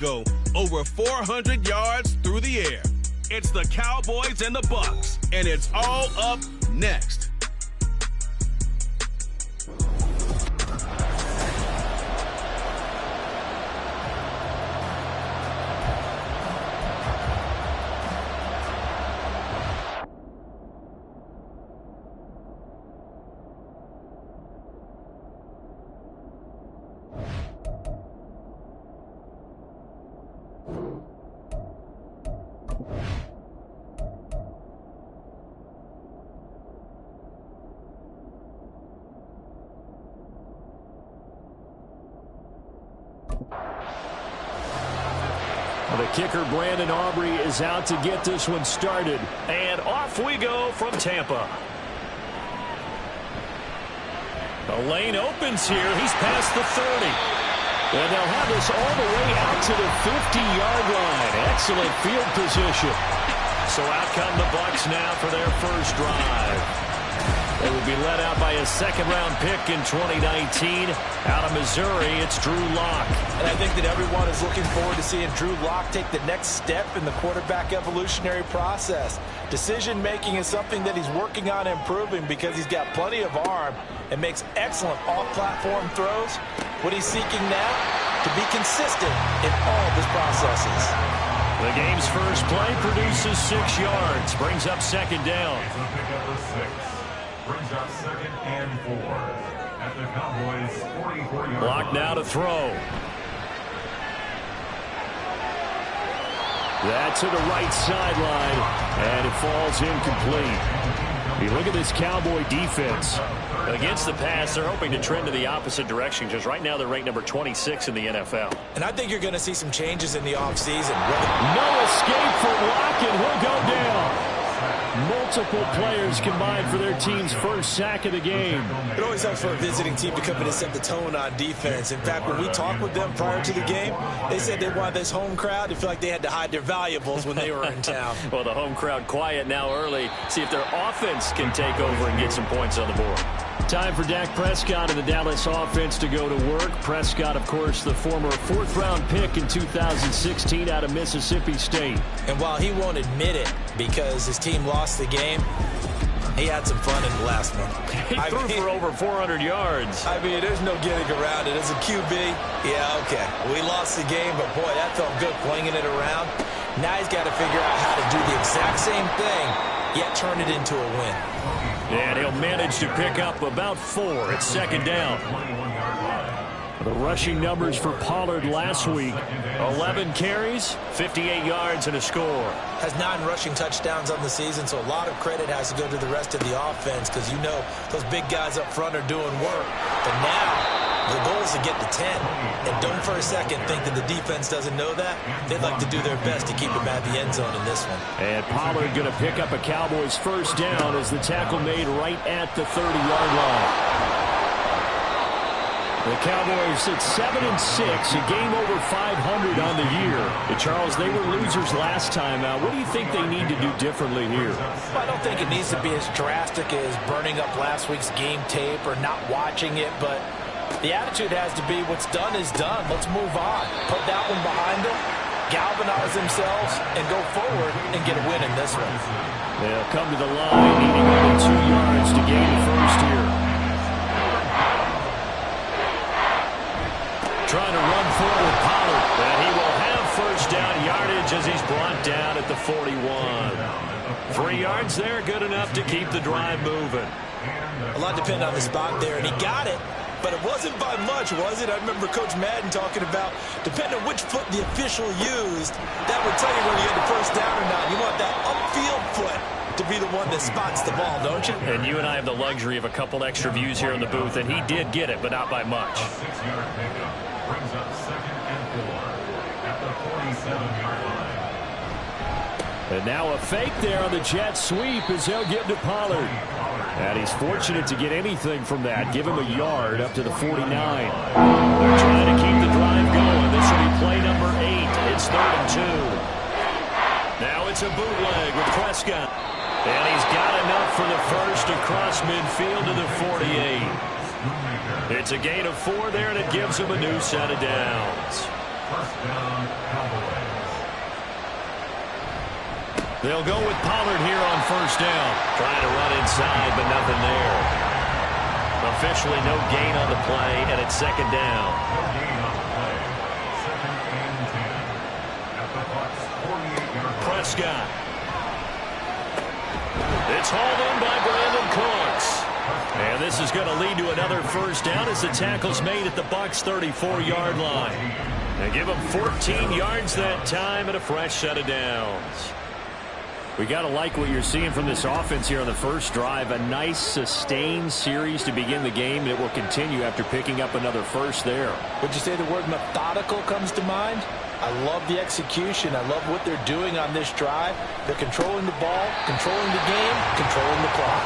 Go over 400 yards through the air. It's the Cowboys and the Bucs, and it's all up next. The kicker, Brandon Aubrey, is out to get this one started. And off we go from Tampa. The lane opens here. He's past the 30. And they'll have this all the way out to the 50-yard line. Excellent field position. So out come the Bucs now for their first drive. They will be led out by a second-round pick in 2019. Out of Missouri, it's Drew Lock. And I think that everyone is looking forward to seeing Drew Lock take the next step in the quarterback evolutionary process. Decision-making is something that he's working on improving because he's got plenty of arm and makes excellent off-platform throws. What he's seeking now, to be consistent in all of his processes. The game's first play produces 6 yards, brings up second down. Brings up second and 4 at the Cowboys' 44-yard line. Lock now to throw. That's to the right sideline, and it falls incomplete. You look at this Cowboy defense. Against the pass, they're hoping to trend in the opposite direction, because right now they're ranked number 26 in the NFL. And I think you're going to see some changes in the offseason. No escape for Lock, and he'll go down. Multiple players combined for their team's first sack of the game. It always helps for a visiting team to come in and set the tone on defense. In fact, when we talked with them prior to the game, they said they wanted this home crowd to feel like they had to hide their valuables when they were in town. Well, the home crowd quiet now early. See if their offense can take over and get some points on the board. Time for Dak Prescott and the Dallas offense to go to work. Prescott, of course, the former fourth-round pick in 2016 out of Mississippi State. And while he won't admit it because his team lost the game, he had some fun in the last one. He threw for over 400 yards. I mean, there's no getting around it. As a QB, yeah, okay. We lost the game, but boy, that felt good flinging it around. Now he's got to figure out how to do the exact same thing, yet turn it into a win. And he'll manage to pick up about 4 at second down. The rushing numbers for Pollard last week, 11 carries, 58 yards, and a score. Has 9 rushing touchdowns on the season, so a lot of credit has to go to the rest of the offense because, you know, those big guys up front are doing work. But now the goal is to get to 10. And don't for a second think that the defense doesn't know that. They'd like to do their best to keep him at the end zone in this one. And Pollard going to pick up a Cowboys first down as the tackle made right at the 30-yard line. The Cowboys at 7-6, a game over 500 on the year. And Charles, they were losers last time out. What do you think they need to do differently here? Well, I don't think it needs to be as drastic as burning up last week's game tape or not watching it, but the attitude has to be what's done is done. Let's move on. Put that one behind them, galvanize themselves, and go forward and get a win in this one. They'll come to the line, needing only 2 yards to gain the first here. Trying to run forward, Pollard. And he will have first down yardage as he's brought down at the 41. 3 yards there, good enough to keep the drive moving. A lot depended on the spot there, and he got it. But it wasn't by much, was it? I remember Coach Madden talking about, depending on which foot the official used, that would tell you whether you had the first down or not. You want that upfield foot to be the one that spots the ball, don't you? And you and I have the luxury of a couple extra views here in the booth, and he did get it, but not by much. A 6-yard pickup brings up second and 4 at the 47-yard line. And now a fake there on the jet sweep as they'll get to Pollard. And he's fortunate to get anything from that. Give him a yard up to the 49. They're trying to keep the drive going. This will be play number 8. It's 3rd and 2. Now it's a bootleg with Prescott. And he's got enough for the first across midfield to the 48. It's a gain of 4 there, and it gives him a new set of downs. First down, Cowboys. They'll go with Pollard here on first down. Trying to run inside, but nothing there. Officially no gain on the play, and it's second down. No gain on the play. Second and 10. At the Bucs 48-yard line. Prescott. It's hauled in by Brandon Cooks. And this is going to lead to another first down as the tackle's made at the Bucs 34-yard line. They give them 14 yards that time and a fresh set of downs. We got to like what you're seeing from this offense here on the first drive. A nice sustained series to begin the game, and it will continue after picking up another first there. Would you say the word methodical comes to mind? I love the execution. I love what they're doing on this drive. They're controlling the ball, controlling the game, controlling the clock.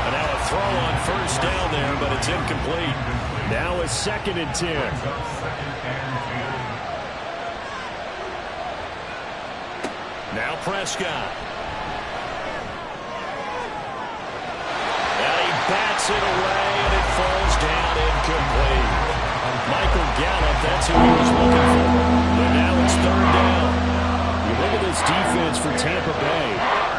And now a throw on first down there, but it's incomplete. Now a second and 10. Now Prescott. And he bats it away, and it falls down incomplete. Michael Gallup, that's who he was looking for. But now it's third down. You look at this defense for Tampa Bay.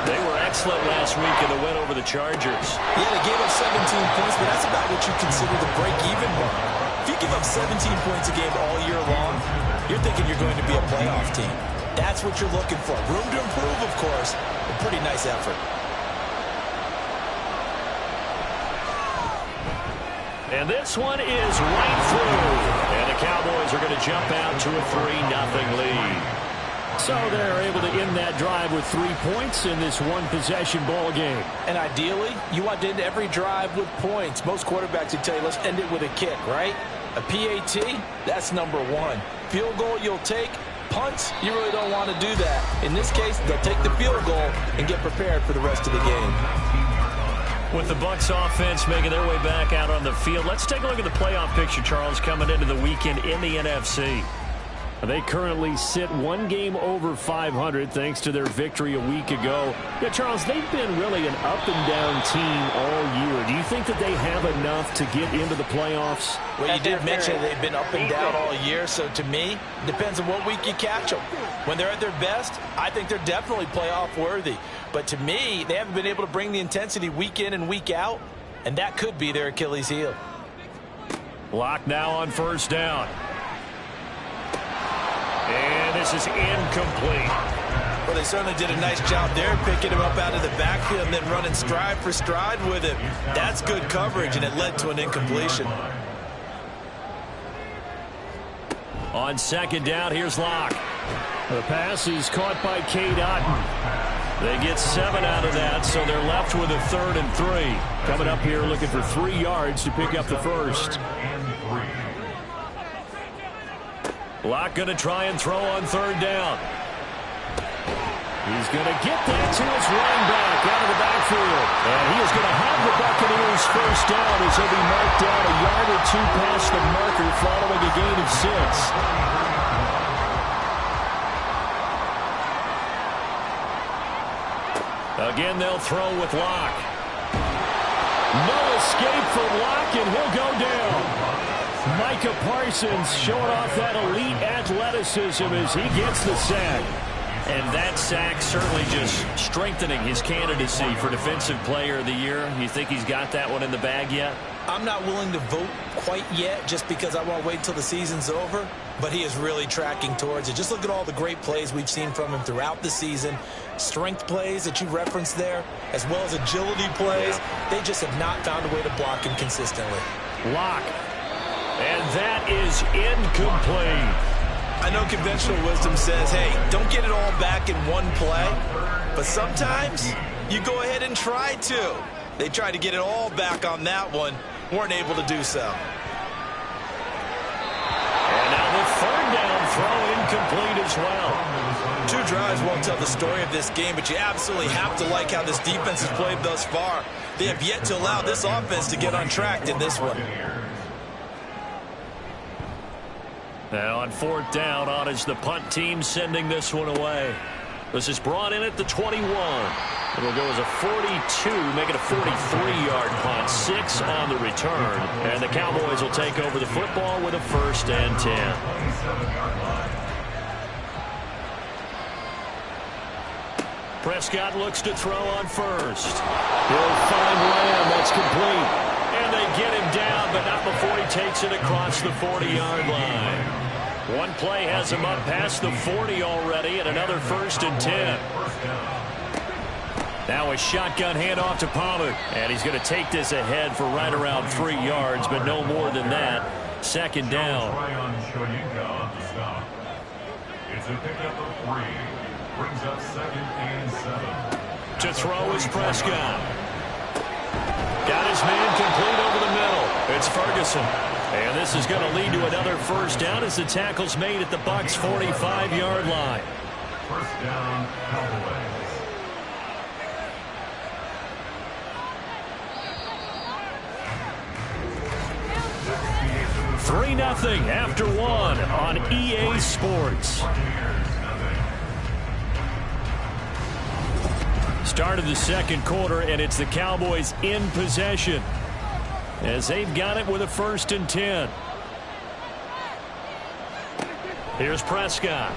They were excellent last week in the win over the Chargers. Yeah, they gave up 17 points, but that's about what you consider the break-even mark. If you give up 17 points a game all year long, you're thinking you're going to be a playoff team. That's what you're looking for. Room to improve, of course, but pretty nice effort. And this one is right through. And the Cowboys are going to jump out to a 3-0 lead. So they're able to end that drive with 3 points in this one-possession ball game. And ideally, you want to end every drive with points. Most quarterbacks would tell you, let's end it with a kick, right? A PAT, that's number one. Field goal you'll take. Punts, you really don't want to do that. In this case, they'll take the field goal and get prepared for the rest of the game. With the Bucs offense making their way back out on the field, let's take a look at the playoff picture, Charles, coming into the weekend in the NFC. They currently sit one game over 500 thanks to their victory a week ago. Yeah, Charles, they've been really an up-and-down team all year. Do you think that they have enough to get into the playoffs? Well, you did mention they've been up and down all year, so to me, it depends on what week you catch them. When they're at their best, I think they're definitely playoff-worthy. But to me, they haven't been able to bring the intensity week in and week out, and that could be their Achilles heel. Block now on first down. And this is incomplete. Well, they certainly did a nice job there, picking him up out of the backfield and then running stride for stride with him. That's good coverage, and it led to an incompletion. On second down, here's Locke. The pass is caught by Cade Otton. They get 7 out of that, so they're left with a 3rd and 3. Coming up here looking for 3 yards to pick up the first. Locke going to try and throw on third down. He's going to get that to his running back out of the backfield. And he is going to have the Buccaneers first down as he'll be marked down a yard or 2 past the marker following a gain of 6. Again, they'll throw with Locke. No escape for Locke, and he'll go down. Micah Parsons showing off that elite athleticism as he gets the sack. And that sack certainly just strengthening his candidacy for Defensive Player of the Year. You think he's got that one in the bag yet? I'm not willing to vote quite yet just because I want to wait until the season's over, but he is really tracking towards it. Just look at all the great plays we've seen from him throughout the season. Strength plays that you referenced there, as well as agility plays. They just have not found a way to block him consistently. Locke. And that is incomplete. I know conventional wisdom says, hey, don't get it all back in one play. But sometimes you go ahead and try to. They tried to get it all back on that one. Weren't able to do so. And now the third down throw incomplete as well. 2 drives won't tell the story of this game, but you absolutely have to like how this defense has played thus far. They have yet to allow this offense to get on track in this one. Now on fourth down, on is the punt team sending this one away. This is brought in at the 21. It'll go as a 42, make it a 43-yard punt, 6 on the return. And the Cowboys will take over the football with a 1st and 10. Prescott looks to throw on first. He'll find Lamb. That's complete. And they get him down, but not before he takes it across the 40-yard line. One play has him up past the 40 already, and another 1st and 10. Now a shotgun handoff to Pollard. And he's going to take this ahead for right around 3 yards, but no more than that. 2nd down. It's a pickup of 3. Brings up 2nd and 7. To throw is Prescott. Got his man complete over the middle. It's Ferguson. And this is going to lead to another 1st down as the tackle's made at the Bucs 45-yard line. 1st down, Cowboys. 3-0 after 1 on EA Sports. Start of the 2nd quarter, and it's the Cowboys in possession as they've got it with a 1st and 10. Here's Prescott.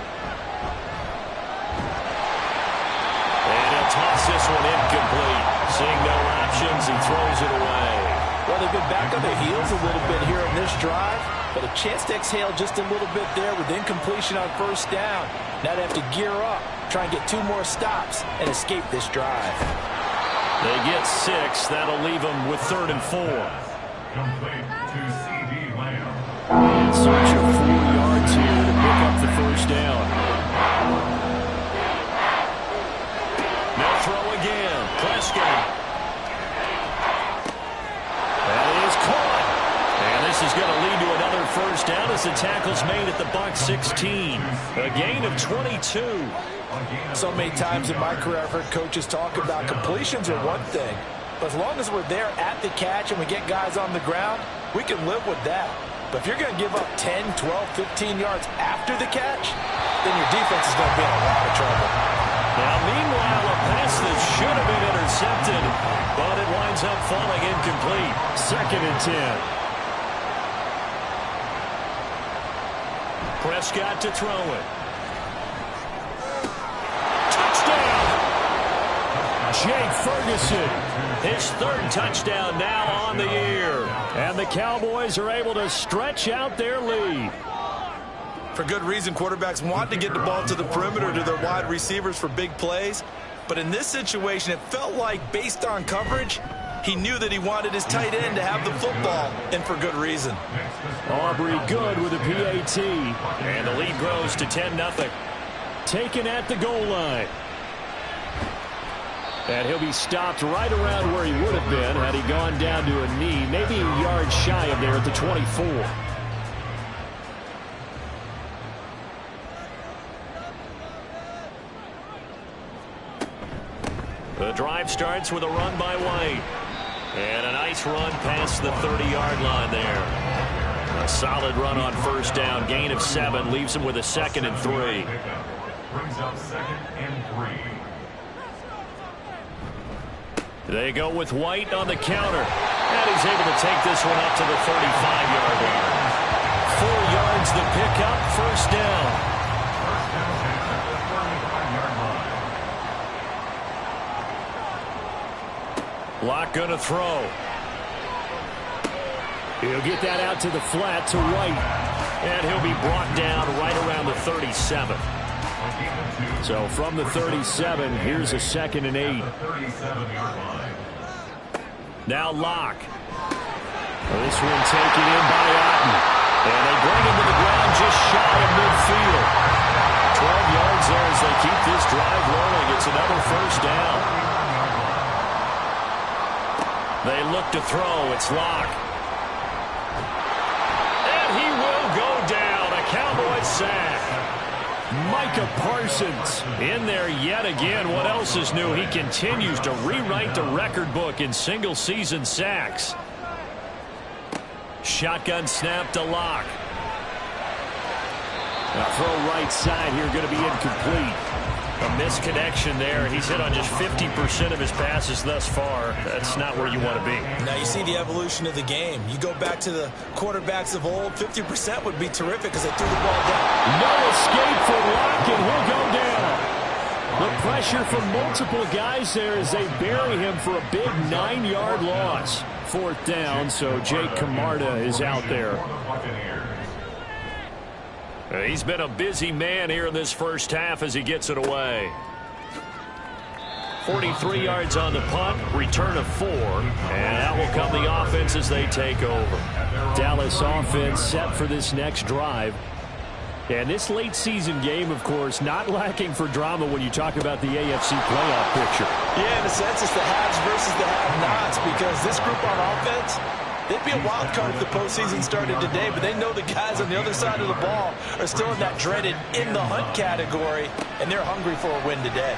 And he'll toss this one incomplete. Seeing no options, he throws it away. Well, they've been back on their heels a little bit here in this drive, but a chance to exhale just a little bit there with incompletion on 1st down. Now they have to gear up, try and get 2 more stops, and escape this drive. They get 6. That'll leave them with 3rd and 4. Complete to C.D. Lamb. In search of 4 yards here to pick up the 1st down. Now throw again. Prescott. This is going to lead to another 1st down as the tackle's made at the Bucs 16. A gain of 22. So many times in my career I've heard coaches talk about completions are one thing, but as long as we're there at the catch and we get guys on the ground, we can live with that. But if you're going to give up 10, 12, 15 yards after the catch, then your defense is going to be in a lot of trouble. Now, meanwhile, a pass that should have been intercepted, but it winds up falling incomplete. 2nd and 10. Prescott to throw it. Touchdown! Jake Ferguson, his 3rd touchdown now on the year. And the Cowboys are able to stretch out their lead. For good reason, quarterbacks want to get the ball to the perimeter to their wide receivers for big plays. But in this situation, it felt like, based on coverage, he knew that he wanted his tight end to have the football, and for good reason. Aubrey Good with a PAT. And the lead grows to 10-0. Taken at the goal line. And he'll be stopped right around where he would have been had he gone down to a knee, maybe a yard shy of there at the 24. The drive starts with a run by White. And a nice run past the 30-yard line there. A solid run on 1st down. Gain of 7 leaves him with a 2nd and 3. Brings up 2nd and 3. They go with White on the counter. And he's able to take this one up to the 35-yard line. 4 yards the pickup. 1st down. Locke going to throw. He'll get that out to the flat to White. And he'll be brought down right around the 37. So from the 37, here's a 2nd and 8. Now Locke. This one taken in by Otten. And they bring him to the ground just shy of midfield. 12 yards there as they keep this drive rolling. It's another 1st down. They look to throw. It's Locke. And he will go down. A Cowboys sack. Micah Parsons in there yet again. What else is new? He continues to rewrite the record book in single-season sacks. Shotgun snap to Locke. Now throw right side here going to be incomplete. A misconnection there. He's hit on just 50% of his passes thus far. That's not where you want to be. Now you see the evolution of the game. You go back to the quarterbacks of old, 50% would be terrific because they threw the ball down. No escape for Locke, and he'll go down. The pressure from multiple guys there as they bury him for a big 9-yard loss. 4th down, so Jake Camarda is out there. He's been a busy man here in this first half as he gets it away. 43 yards on the punt, return of 4, and out will come the offense as they take over. Dallas offense set for this next drive. And this late season game, of course, not lacking for drama when you talk about the AFC playoff picture. Yeah, in a sense, it's the haves versus the have-nots, because this group on offense, they'd be a wild card if the postseason started today, but they know the guys on the other side of the ball are still in that dreaded in-the-hunt category, and they're hungry for a win today.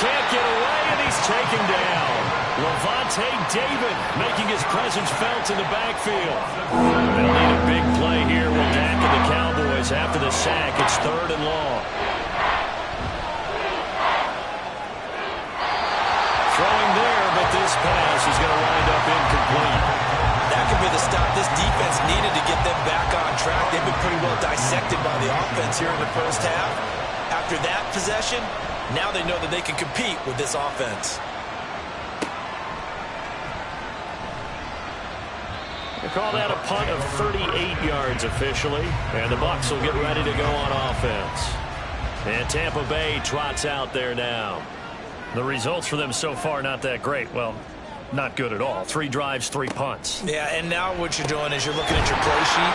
Can't get away, and he's taken down. Levante David making his presence felt in the backfield. They'll need a big play here with Dak and the Cowboys after the sack. It's 3rd and long. Throwing there, but this pass is going to wind up incomplete. That could be the stop this defense needed to get them back on track. They've been pretty well dissected by the offense here in the first half. After that possession, now they know that they can compete with this offense. They call that a punt of 38 yards officially, and the Bucs will get ready to go on offense. And Tampa Bay trots out there now. The results for them so far not that great. Well, not good at all. 3 drives, 3 punts. Yeah, and now what you're doing is you're looking at your play sheet,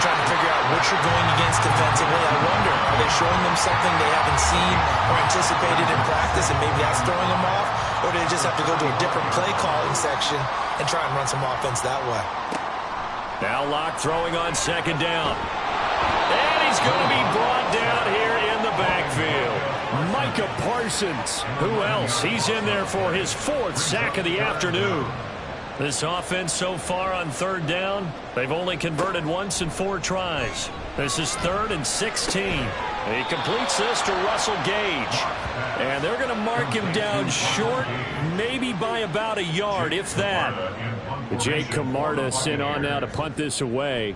trying to figure out what you're going against defensively. I wonder, are they showing them something they haven't seen or anticipated in practice, and maybe that's throwing them off? Or do they just have to go to a different play calling section and try and run some offense that way? Now Locke throwing on 2nd down. And he's going to be brought down here in the backfield. Micah Parsons. Who else? He's in there for his 4th sack of the afternoon. This offense so far on 3rd down, they've only converted once in 4 tries. This is 3rd and 16. He completes this to Russell Gage. And they're going to mark him down short, maybe by about a yard, if that. Jake Camarda sent on now to punt this away.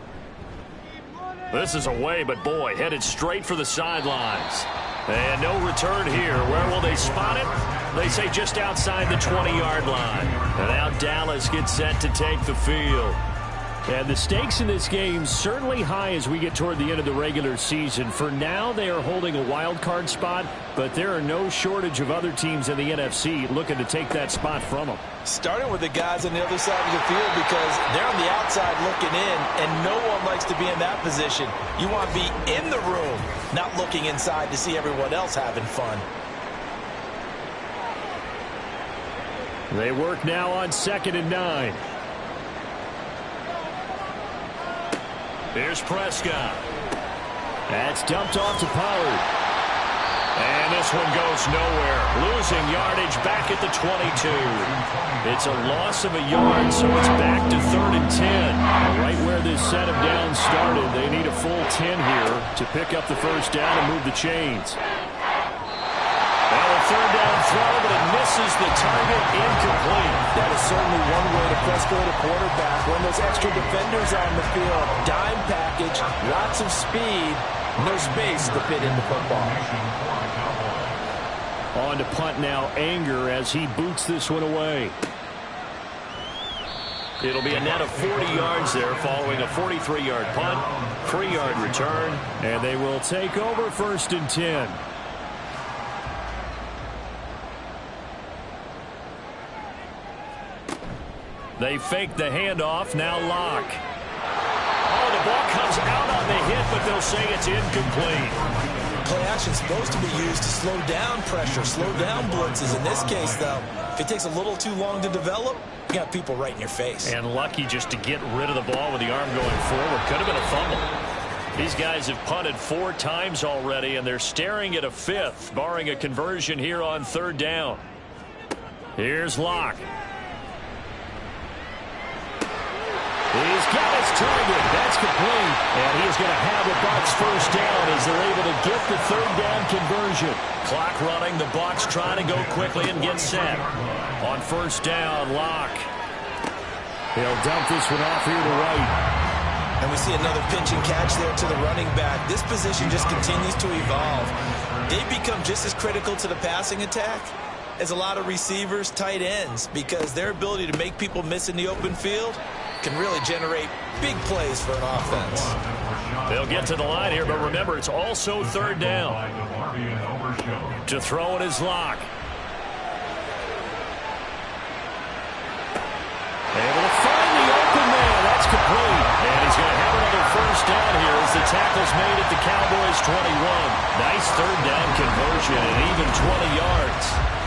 This is away, but boy, headed straight for the sidelines. And no return here. Where will they spot it? They say just outside the 20-yard line. And now Dallas gets set to take the field. And the stakes in this game certainly high as we get toward the end of the regular season. For now, they are holding a wild card spot, but there are no shortage of other teams in the NFC looking to take that spot from them. Starting with the guys on the other side of the field, because they're on the outside looking in, and no one likes to be in that position. You want to be in the room, not looking inside to see everyone else having fun. They work now on 2nd and 9. Here's Prescott. That's dumped off to Pollard. And this one goes nowhere. Losing yardage back at the 22. It's a loss of a yard, so it's back to 3rd and 10. Right where this set of downs started, they need a full 10 here to pick up the 1st down and move the chains. Well, a 3rd down throw, but it misses the target, incomplete. That is certainly one way to frustrate a quarterback. When those extra defenders on the field, dime package, lots of speed, no space to fit into football. On to punt now, Anger, as he boots this one away. It'll be a net of 40 yards there following a 43-yard punt, 3-yard return, and they will take over 1st and 10. They fake the handoff, now Locke. Oh, the ball comes out on the hit, but they'll say it's incomplete. Play action is supposed to be used to slow down pressure, slow down blitzes. In this case, though, if it takes a little too long to develop, you got people right in your face. And lucky just to get rid of the ball with the arm going forward. Could have been a fumble. These guys have punted 4 times already, and they're staring at a 5th, barring a conversion here on 3rd down. Here's Locke. He's got his target. That's complete. And he's going to have the Bucs 1st down as they're able to get the 3rd down conversion. Clock running. The Bucs trying to go quickly and get set. On 1st down, Locke. He'll dump this one off here to right. And we see another pitch and catch there to the running back. This position just continues to evolve. They become just as critical to the passing attack as a lot of receivers, tight ends, because their ability to make people miss in the open field can really generate big plays for an offense. They'll get to the line here, but remember, it's also third down. To throw it is Locke. Able to find the open man. That's complete. And he's going to have another first down here as the tackle's made at the Cowboys 21. Nice third down conversion and even 20 yards.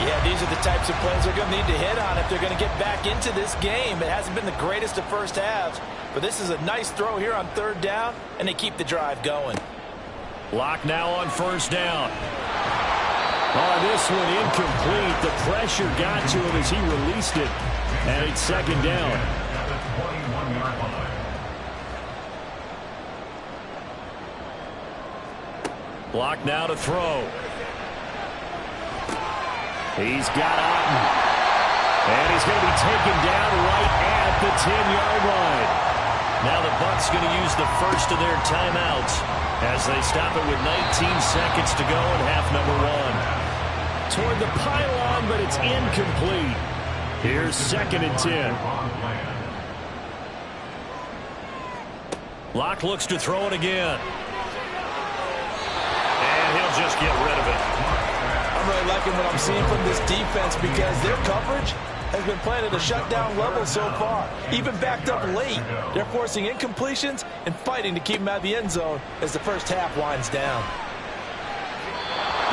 Yeah, these are the types of plays they're going to need to hit on if they're going to get back into this game. It hasn't been the greatest of first halves, but this is a nice throw here on third down, and they keep the drive going. Locke now on first down. Oh, this one incomplete. The pressure got to him as he released it. And it's second down. Locke now to throw. He's got Otten. And he's going to be taken down right at the 10-yard line. Now the Bucs going to use the first of their timeouts as they stop it with 19 seconds to go in half number one. Toward the pylon, but it's incomplete. Here's second and 10. Locke looks to throw it again. And he'll just get rid of it. I'm really liking what I'm seeing from this defense because their coverage has been playing at a shutdown level so far. Even backed up late, they're forcing incompletions and fighting to keep them out of the end zone as the first half winds down.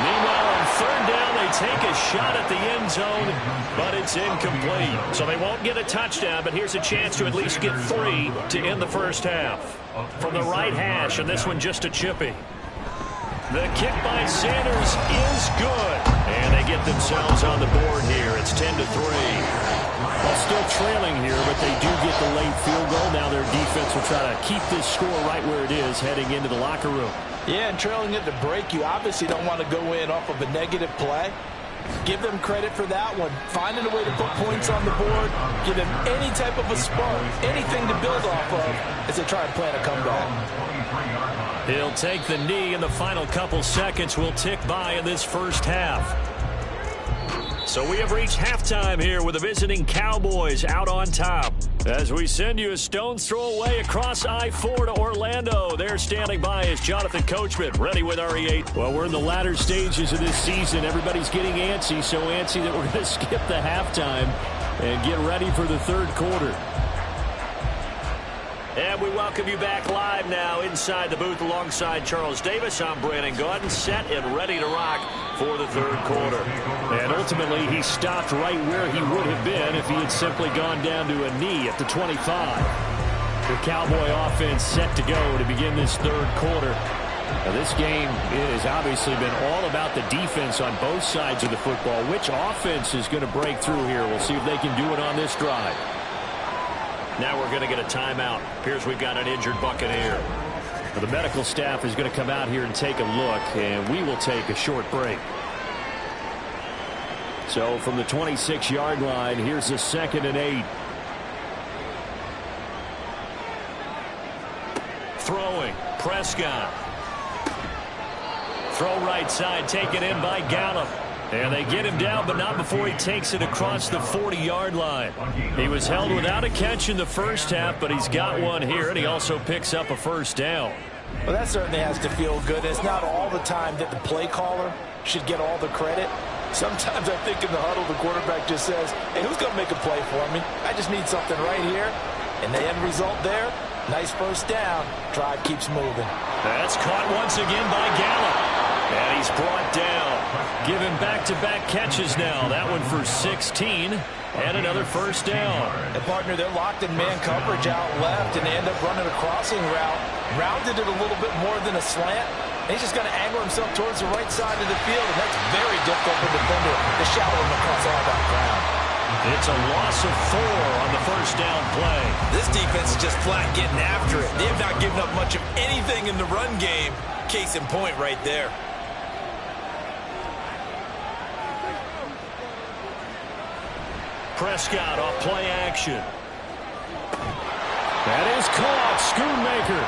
Meanwhile, on third down, they take a shot at the end zone, but it's incomplete. So they won't get a touchdown, but here's a chance to at least get 3 to end the first half. From the right hash, and this one just a chippy. The kick by Sanders is good. And they get themselves on the board here. It's 10-3. Well, still trailing here, but they do get the late field goal. Now their defense will try to keep this score right where it is heading into the locker room. Yeah, and trailing at the break, you obviously don't want to go in off of a negative play. Give them credit for that one. Finding a way to put points on the board, give them any type of a spark, anything to build off of as they try and plan a comeback. He'll take the knee, and the final couple seconds will tick by in this first half. So we have reached halftime here with the visiting Cowboys out on top. As we send you a stone's throw away across I-4 to Orlando. There standing by is Jonathan Coachman, ready with RE8. Well, we're in the latter stages of this season. Everybody's getting antsy, so antsy that we're going to skip the halftime and get ready for the third quarter. And we welcome you back live now inside the booth alongside Charles Davis. I'm Brandon Gaudin, set and ready to rock for the third quarter. And ultimately, he stopped right where he would have been if he had simply gone down to a knee at the 25. The Cowboy offense set to go to begin this third quarter. Now, this game has obviously been all about the defense on both sides of the football. Which offense is going to break through here? We'll see if they can do it on this drive. Now we're going to get a timeout. Appears we've got an injured Buccaneer. Well, the medical staff is going to come out here and take a look, and we will take a short break. So from the 26-yard line, here's a 2nd and 8. Throwing, Prescott. Throw right side, taken in by Gallup. And they get him down, but not before he takes it across the 40-yard line. He was held without a catch in the first half, but he's got one here, and he also picks up a first down. Well, that certainly has to feel good. It's not all the time that the play caller should get all the credit. Sometimes I think in the huddle, the quarterback just says, hey, who's going to make a play for me? I just need something right here. And the end result there, nice first down. Drive keeps moving. That's caught once again by Gallup. And he's brought down. Given back-to-back catches now. That one for 16. And another first down. And partner, they're locked in man coverage out left, and they end up running a crossing route. Rounded it a little bit more than a slant. And he's just going to angle himself towards the right side of the field, and that's very difficult for the defender to shallow him across all that ground. It's a loss of 4 on the first down play. This defense is just flat getting after it. They have not given up much of anything in the run game. Case in point right there. Prescott off play action. That is caught. Schoonmaker.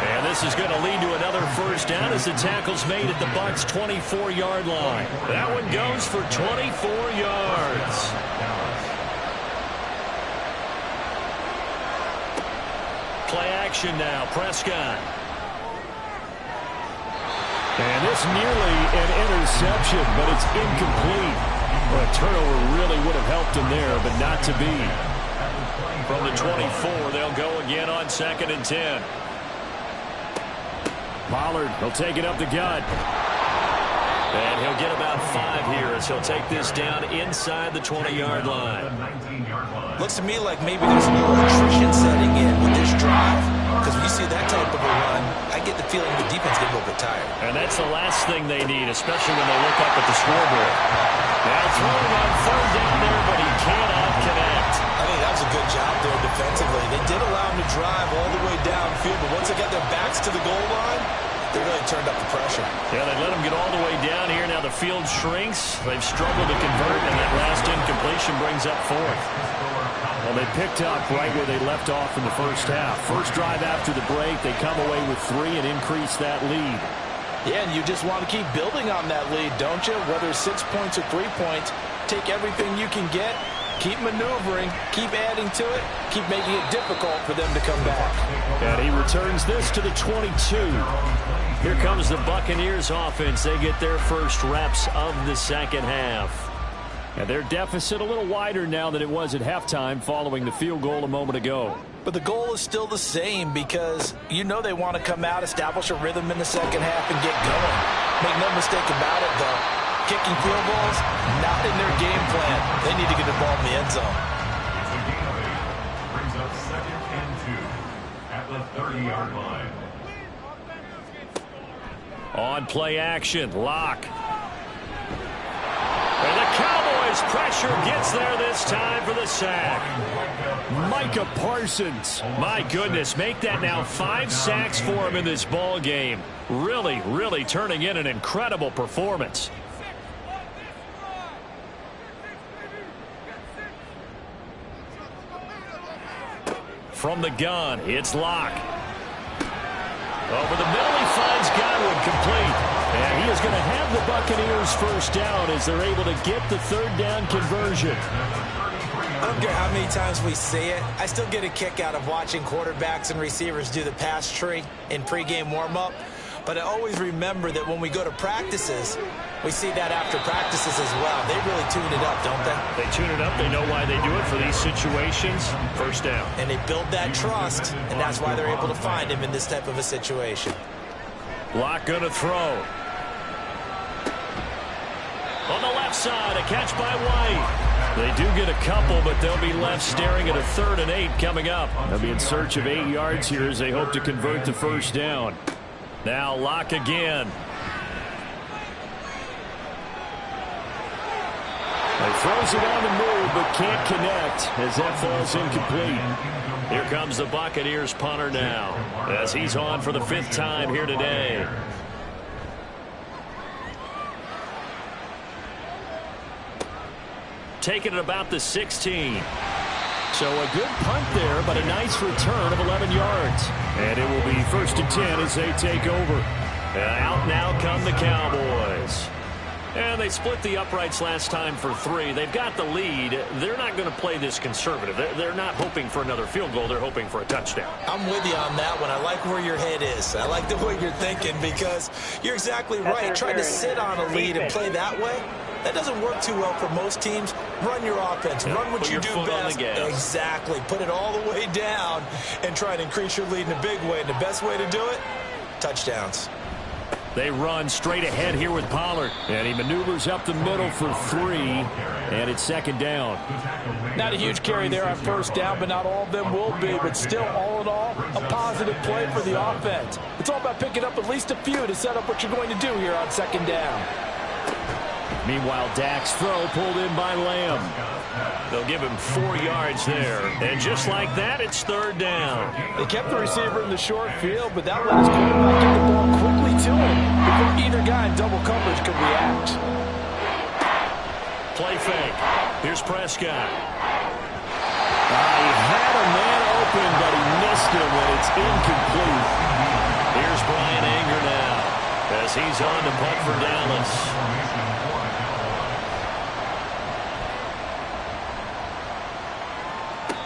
And this is going to lead to another first down as the tackle's made at the Bucs' 24-yard line. That one goes for 24 yards. Play action now. Prescott. And this nearly an interception, but it's incomplete. Well, a turnover really would have helped him there, but not to be. From the 24, they'll go again on 2nd and 10. Pollard will take it up the gut. And he'll get about 5 here as he'll take this down inside the 20-yard line. Looks to me like maybe there's a little attrition setting in with this drive. Because when you see that type of a run, I get the feeling the defense gets a little bit tired. And that's the last thing they need, especially when they look up at the scoreboard. Now throwing on 3rd down there, but he cannot connect. I think that was a good job there defensively. They did allow him to drive all the way downfield, but once they got their backs to the goal line, they really turned up the pressure. Yeah, they let him get all the way down here. Now the field shrinks. They've struggled to convert, and that last incompletion brings up 4th. Well, they picked up right where they left off in the first half. First drive after the break, they come away with 3 and increase that lead. Yeah, and you just want to keep building on that lead, don't you? Whether it's 6 points or 3 points, take everything you can get, keep maneuvering, keep adding to it, keep making it difficult for them to come back. And he returns this to the 22. Here comes the Buccaneers offense. They get their first reps of the second half. And their deficit a little wider now than it was at halftime following the field goal a moment ago. But the goal is still the same because you know they want to come out, establish a rhythm in the second half, and get going. Make no mistake about it, though. Kicking field goals, not in their game plan. They need to get the ball in the end zone. It's a gain of 8. Brings up 2nd and 2 at the 30-yard line. On play action, Locke. And the Cowboys pressure gets there this time for the sack. Micah Parsons. My goodness, make that now 5 sacks for him in this ball game. Really, really turning in an incredible performance. From the gun, it's Locke. Over the middle, he finds Godwin complete. And he is going to have the Buccaneers first down as they're able to get the 3rd down conversion. I don't care how many times we say it, I still get a kick out of watching quarterbacks and receivers do the pass tree in pregame warm-up. But I always remember that when we go to practices, we see that after practices as well. They really tune it up, don't they? They tune it up. They know why they do it for these situations. First down. And they build that trust, and that's why they're able to find him in this type of a situation. Locke going to throw. On the left side, a catch by White. They do get a couple, but they'll be left staring at a 3rd and 8 coming up. They'll be in search of 8 yards here as they hope to convert the first down. Now Locke again. He throws it on the move, but can't connect as that falls incomplete. Here comes the Buccaneers punter now as he's on for the 5th time here today. Taking it about the 16. So a good punt there, but a nice return of 11 yards. And it will be 1st and 10 as they take over. And out now come the Cowboys. And they split the uprights last time for 3. They've got the lead. They're not going to play this conservative. They're not hoping for another field goal. They're hoping for a touchdown. I'm with you on that one. I like where your head is. I like the way you're thinking because you're exactly right. Trying to sit on a lead and play that way, that doesn't work too well for most teams. Run your offense. Run what you do best. Exactly. Put it all the way down and try and increase your lead in a big way. And the best way to do it, touchdowns. They run straight ahead here with Pollard. And he maneuvers up the middle for 3. And it's 2nd down. Not a huge carry there on 1st down, but not all of them will be. But still, all in all, a positive play for the offense. It's all about picking up at least a few to set up what you're going to do here on 2nd down. Meanwhile, Dak's throw pulled in by Lamb. They'll give him 4 yards there. And just like that, it's 3rd down. They kept the receiver in the short field, but that let his quarterback get the ball quickly to him before either guy in double coverage could react. Play fake. Here's Prescott. He had a man open, but he missed him, and it's incomplete. Here's Brian Anger now as he's on to punt for Dallas.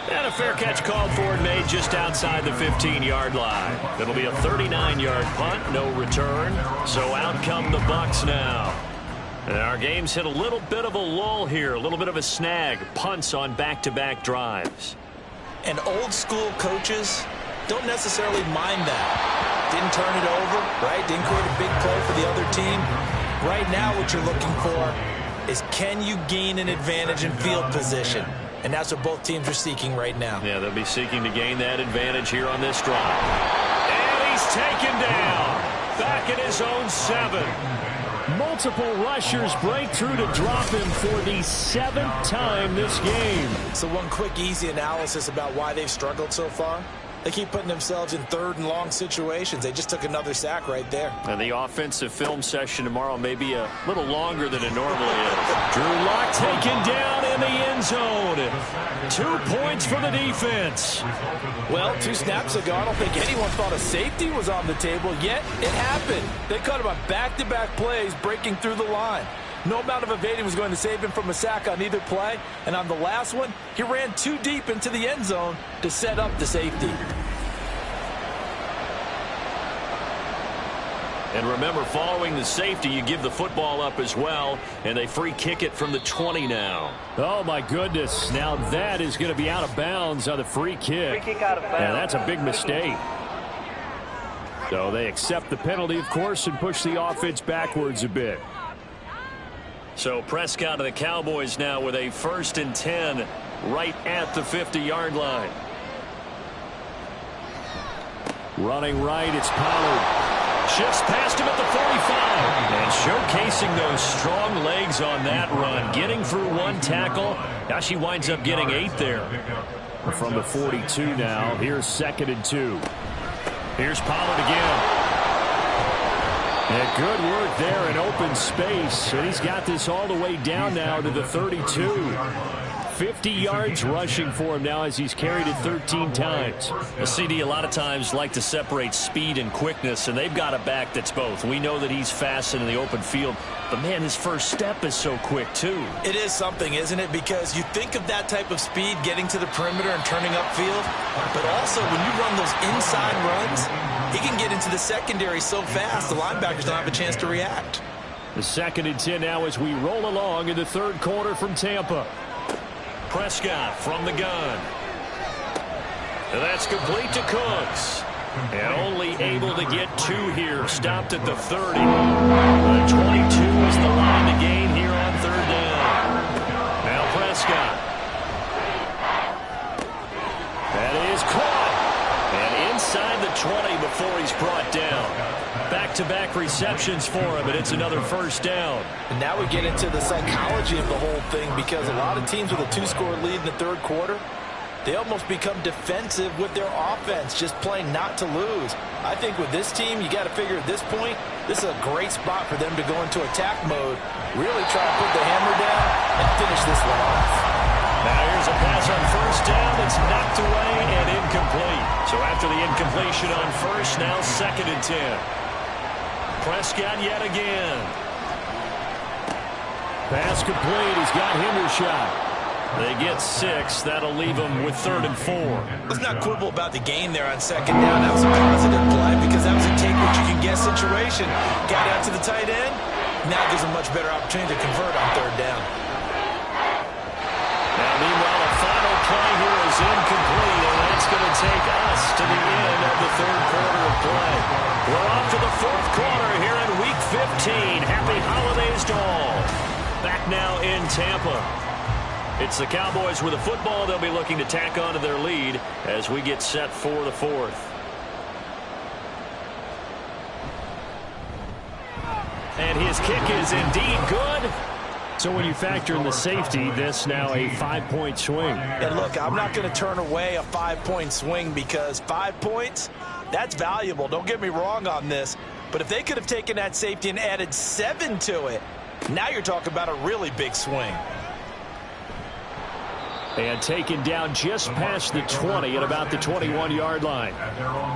And a fair catch called for and made just outside the 15-yard line. It'll be a 39-yard punt, no return. So out come the Bucs now. And our game's hit a little bit of a lull here, a little bit of a snag. Punts on back-to-back drives. And old-school coaches don't necessarily mind that. Didn't turn it over, right? Didn't create a big play for the other team. Right now what you're looking for is, can you gain an advantage in field position? And that's what both teams are seeking right now. Yeah, they'll be seeking to gain that advantage here on this drive. And he's taken down. Back at his own 7. Multiple rushers break through to drop him for the 7th time this game. So one quick, easy analysis about why they've struggled so far. They keep putting themselves in 3rd and long situations. They just took another sack right there. And the offensive film session tomorrow may be a little longer than it normally is. Drew Lock taken down in the end zone. 2 points for the defense. Well, 2 snaps ago, I don't think anyone thought a safety was on the table, yet it happened. They caught him on back-to-back plays breaking through the line. No amount of evading was going to save him from a sack on either play. And on the last one, he ran too deep into the end zone to set up the safety. And remember, following the safety, you give the football up as well, and they free kick it from the 20 now. Oh, my goodness. Now that is going to be out of bounds on the free kick. Free kick out of bounds. And that's a big mistake. So they accept the penalty, of course, and push the offense backwards a bit. So Prescott of the Cowboys now with a 1st and 10 right at the 50-yard line. Running right, it's Pollard. Shifts past him at the 45. And showcasing those strong legs on that run. Getting through 1 tackle. Now she winds up getting 8 there. From the 42 now. Here's 2nd and 2. Here's Pollard again. And good work there in open space. And he's got this all the way down now to the 32. 50 yards rushing for him now as he's carried it 13 times. The CD a lot of times like to separate speed and quickness, and they've got a back that's both. We know that he's fast in the open field, but man, his first step is so quick too. It is something, isn't it? Because you think of that type of speed getting to the perimeter and turning upfield, but also when you run those inside runs, he can get into the secondary so fast the linebackers don't have a chance to react. The 2nd and 10 now as we roll along in the 3rd quarter from Tampa. Prescott from the gun. And that's complete to Cooks. And only able to get 2 here. Stopped at the 30. The 22 is the line to gain here on 3rd down. Now Prescott. That is caught. And inside the 20 before he's brought down. Back-to-back receptions for him, and it's another 1st down. And now we get into the psychology of the whole thing, because a lot of teams with a 2-score lead in the 3rd quarter, they almost become defensive with their offense, just playing not to lose. I think with this team, you got to figure at this point, this is a great spot for them to go into attack mode, really try to put the hammer down and finish this one off. Now here's a pass on 1st down. It's knocked away and incomplete. So after the incompletion on 1st, now 2nd and 10. Prescott yet again. Pass complete. He's got Hendershot. They get 6. That'll leave them with 3rd and 4. Let's not quibble about the gain there on 2nd down. That was a positive play because that was a take what you can get situation. Got out to the tight end. Now gives a much better opportunity to convert on 3rd down. Now meanwhile, the final play here is incomplete, and that's going to take us to the end of the 3rd quarter of play. We're off to the 4th quarter here in Week 15. Happy holidays to all. Back now in Tampa. It's the Cowboys with the football. They'll be looking to tack on to their lead as we get set for the 4th. And his kick is indeed good. So when you factor in the safety, this now a 5-point swing. And look, I'm not going to turn away a 5-point swing because 5 points, that's valuable. Don't get me wrong on this. But if they could have taken that safety and added 7 to it, now you're talking about a really big swing. And taken down just past the 20 at about the 21-yard line.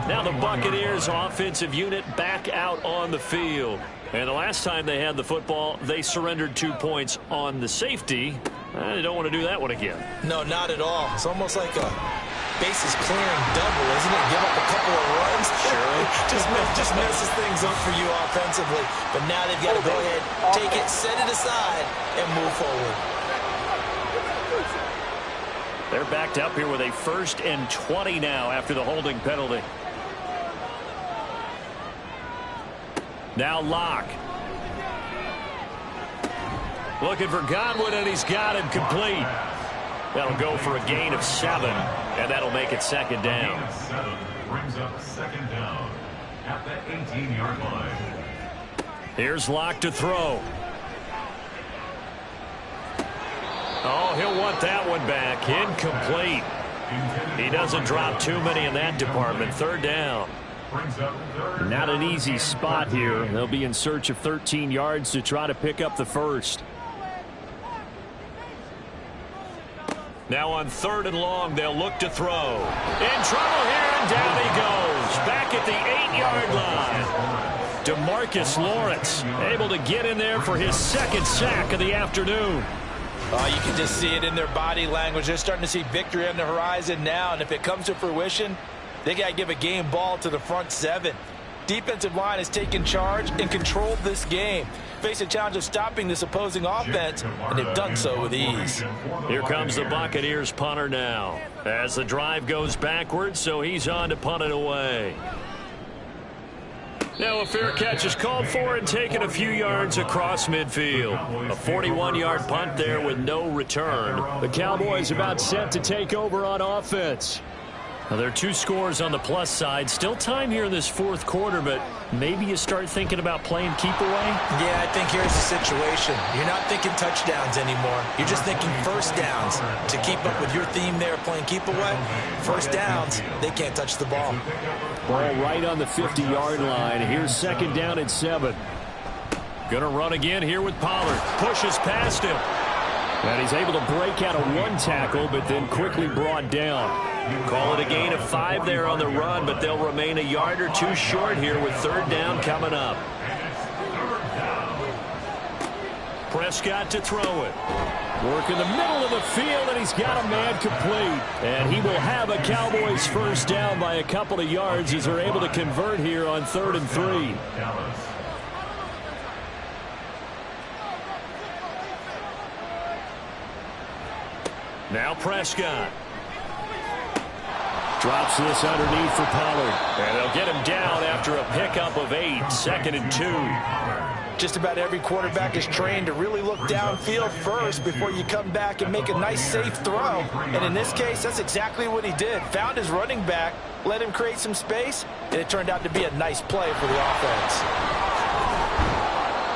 Now the Buccaneers offensive unit back out on the field. And the last time they had the football, they surrendered 2 points on the safety. They don't want to do that one again. No, not at all. It's almost like a bases clearing double, isn't it? Give up a couple of runs. Sure. just messes things up for you offensively. But now they've got to go ahead, take it, set it aside, and move forward. They're backed up here with a 1st and 20 now after the holding penalty. Now Locke. Looking for Godwin, and he's got him complete. That'll go for a gain of 7, and that'll make it 2nd down. Gain of 7 brings up 2nd down at the 18-yard line. Here's Locke to throw. Oh, he'll want that one back. Incomplete. He doesn't drop too many in that department. 3rd down. Not an easy spot here. They'll be in search of 13 yards to try to pick up the 1st. Now on 3rd and long, they'll look to throw. In trouble here, and down he goes. Back at the 8-yard line. DeMarcus Lawrence able to get in there for his 2nd sack of the afternoon. Oh, you can just see it in their body language. They're starting to see victory on the horizon now, and if it comes to fruition, they got to give a game ball to the front 7. Defensive line has taken charge and controlled this game. Face a challenge of stopping this opposing offense, and they've done so with ease. Here comes the Buccaneers punter now. As the drive goes backwards, so he's on to punt it away. Now a fair catch is called for and taken a few yards across midfield. A 41-yard punt there with no return. The Cowboys about set to take over on offense. Now, there are 2 scores on the plus side. Still time here in this 4th quarter, but maybe you start thinking about playing keep away? Yeah, I think here's the situation. You're not thinking touchdowns anymore. You're just thinking 1st downs. To keep up with your theme there, playing keep away, 1st downs, they can't touch the ball. Ball right on the 50-yard line. Here's 2nd down and 7. Gonna run again here with Pollard. Pushes past him. And he's able to break out of 1 tackle, but then quickly brought down. Call it a gain of 5 there on the run, but they'll remain a yard or 2 short here with 3rd down coming up. Prescott to throw it. Work in the middle of the field, and he's got a man complete. And he will have a Cowboys 1st down by a couple of yards as they're able to convert here on 3rd and 3. Now Prescott. Drops this underneath for Pollard. And they'll get him down after a pickup of 8. 2nd and 2. Just about every quarterback is trained to really look downfield first before you come back and make a nice, safe throw. And in this case, that's exactly what he did. Found his running back, let him create some space, and it turned out to be a nice play for the offense.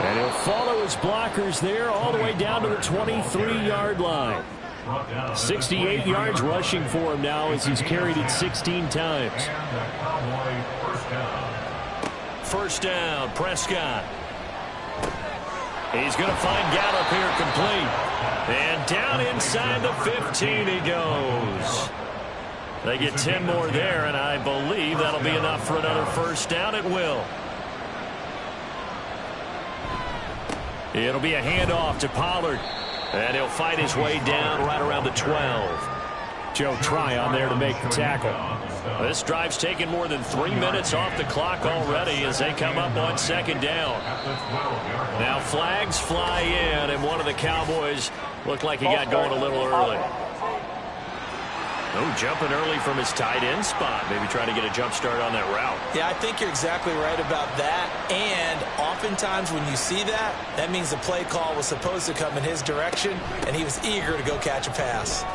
And he'll follow his blockers there all the way down to the 23-yard line. 68 yards rushing for him now as he's carried it 16 times. 1st down, Prescott. He's going to find Gallup here complete. And down inside the 15 he goes. They get 10 more there, and I believe that'll be enough for another 1st down. It will. It'll be a handoff to Pollard. And he'll fight his way down right around the 12. Joe Tryon there to make the tackle. This drive's taken more than 3 minutes off the clock already as they come up on 2nd down. Now flags fly in, and one of the Cowboys looked like he got going a little early. Oh, jumping early from his tight end spot. Maybe trying to get a jump start on that route. Yeah, I think you're exactly right about that. And oftentimes when you see that, that means the play call was supposed to come in his direction, and he was eager to go catch a pass.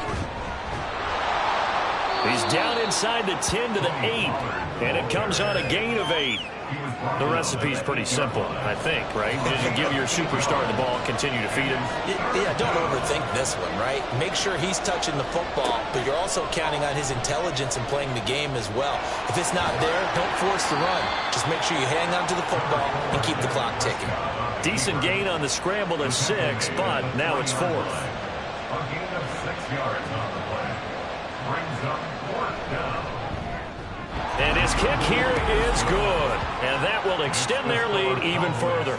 He's down inside the 10 to the 8, and it comes on a gain of 8. The recipe's pretty simple, I think, right? You give your superstar the ball, continue to feed him. Yeah, don't overthink this one, right? Make sure he's touching the football, but you're also counting on his intelligence in playing the game as well. If it's not there, don't force the run. Just make sure you hang on to the football and keep the clock ticking. Decent gain on the scramble to 6, but now it's 4th. A gain of 6 yards on the play. Brings up 4th down. And his kick here is good. And that will extend their lead even further.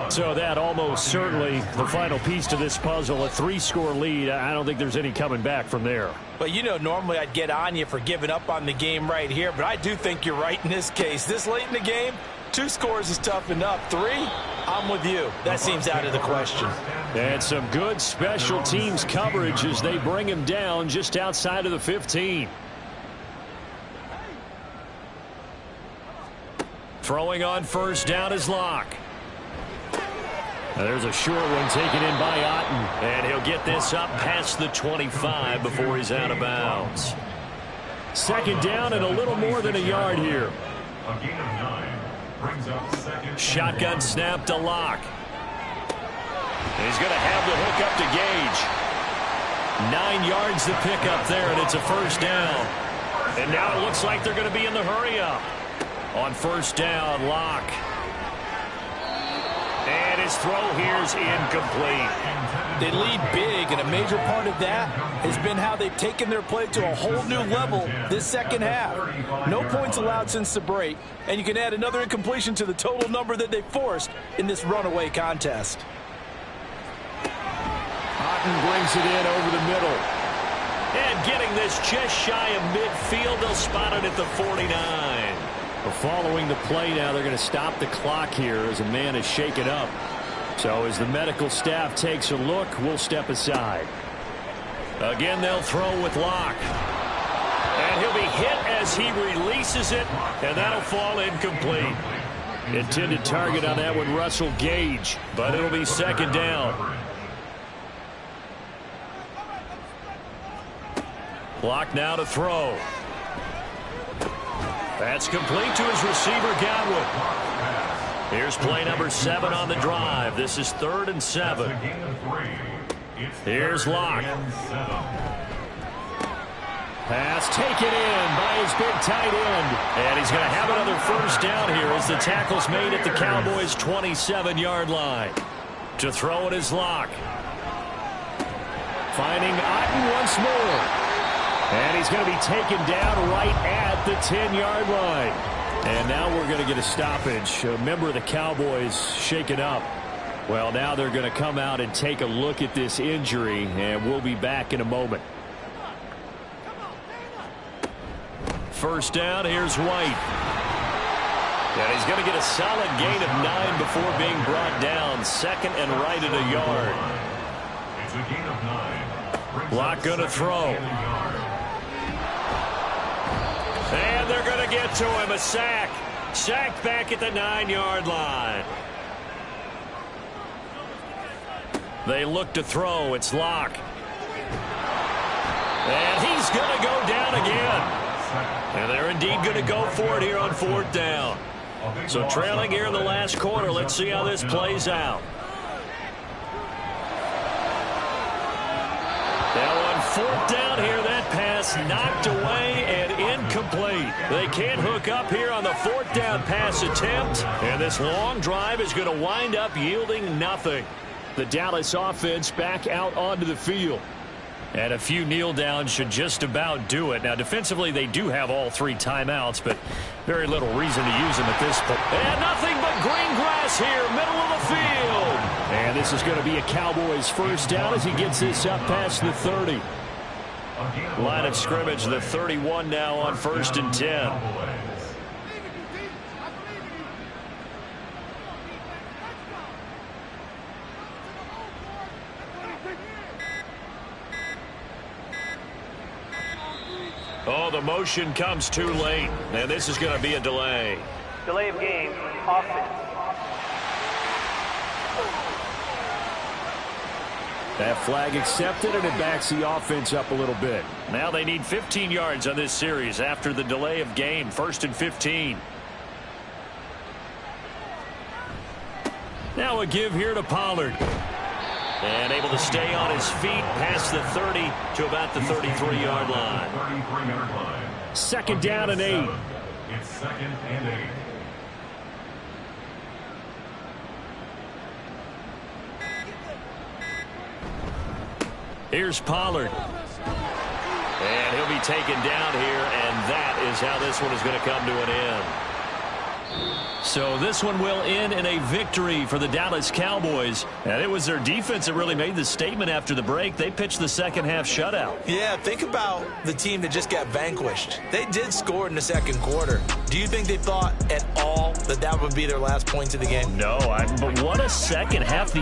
So that almost certainly the final piece to this puzzle, a 3-score lead. I don't think there's any coming back from there. But, you know, normally I'd get on you for giving up on the game right here, but I do think you're right in this case. This late in the game, 2 scores is tough enough. 3, I'm with you. That seems out of the question. And some good special teams coverage as they bring him down just outside of the 15. Throwing on 1st down is Locke. There's a short one taken in by Otten, and he'll get this up past the 25 before he's out of bounds. 2nd down and a little more than a yard here. A gain of 9 brings up 2nd. Shotgun snap to Locke. He's going to have the hook up to Gage. 9 yards to pick up there, and it's a 1st down. And now it looks like they're going to be in the hurry-up. On 1st down, Locke. And his throw here's incomplete. They lead big, and a major part of that has been how they've taken their play to a whole new level this second half. No points allowed since the break, and you can add another incompletion to the total number that they forced in this runaway contest. Otten brings it in over the middle. And getting this just shy of midfield, they'll spot it at the 49. Following the play now, they're going to stop the clock here as a man is shaken up. So as the medical staff takes a look, we'll step aside. Again, they'll throw with Locke. And he'll be hit as he releases it, and that'll fall incomplete. Intended target on that one, Russell Gage, but it'll be 2nd down. Locke now to throw. That's complete to his receiver, Godwin. Here's play number 7 on the drive. This is 3rd and 7. Here's Locke. Pass taken in by his big tight end. And he's going to have another 1st down here as the tackle's made at the Cowboys' 27-yard line. To throw it is Locke. Finding Otten once more. And he's going to be taken down right at the 10-yard line. And now we're going to get a stoppage. A member of the Cowboys shaken up. Well, now they're going to come out and take a look at this injury, and we'll be back in a moment. 1st down, here's White. And he's going to get a solid gain of 9 before being brought down. 2nd and right at a yard. It's a gain of 9. Locke going to throw. And they're going to get to him. A sack. Sacked back at the 9-yard line. They look to throw. It's Locke. And he's going to go down again. And they're indeed going to go for it here on 4th down. So trailing here in the last quarter. Let's see how this plays out. Now on 4th down here, that pass knocked away and incomplete. They can't hook up here on the 4th down pass attempt. And this long drive is going to wind up yielding nothing. The Dallas offense back out onto the field. And a few kneel downs should just about do it. Now, defensively, they do have all 3 timeouts, but very little reason to use them at this point. And nothing but green grass here, middle of the field. And this is going to be a Cowboys 1st down as he gets this up past the 30. Line of scrimmage, the 31 now on 1st and 10. Oh, the motion comes too late, and this is going to be a delay. Delay of game, offense. That flag accepted, and it backs the offense up a little bit. Now they need 15 yards on this series after the delay of game. 1st and 15. Now a give here to Pollard. And able to stay on his feet past the 30 to about the 33-yard line. 33-yard line. 2nd down and 8. It's 2nd and 8. Here's Pollard. And he'll be taken down here, and that is how this one is going to come to an end. So this one will end in a victory for the Dallas Cowboys. And it was their defense that really made the statement after the break. They pitched the second half shutout. Yeah, think about the team that just got vanquished. They did score in the second quarter. Do you think they thought at all that that would be their last points of the game? No, but what a second half.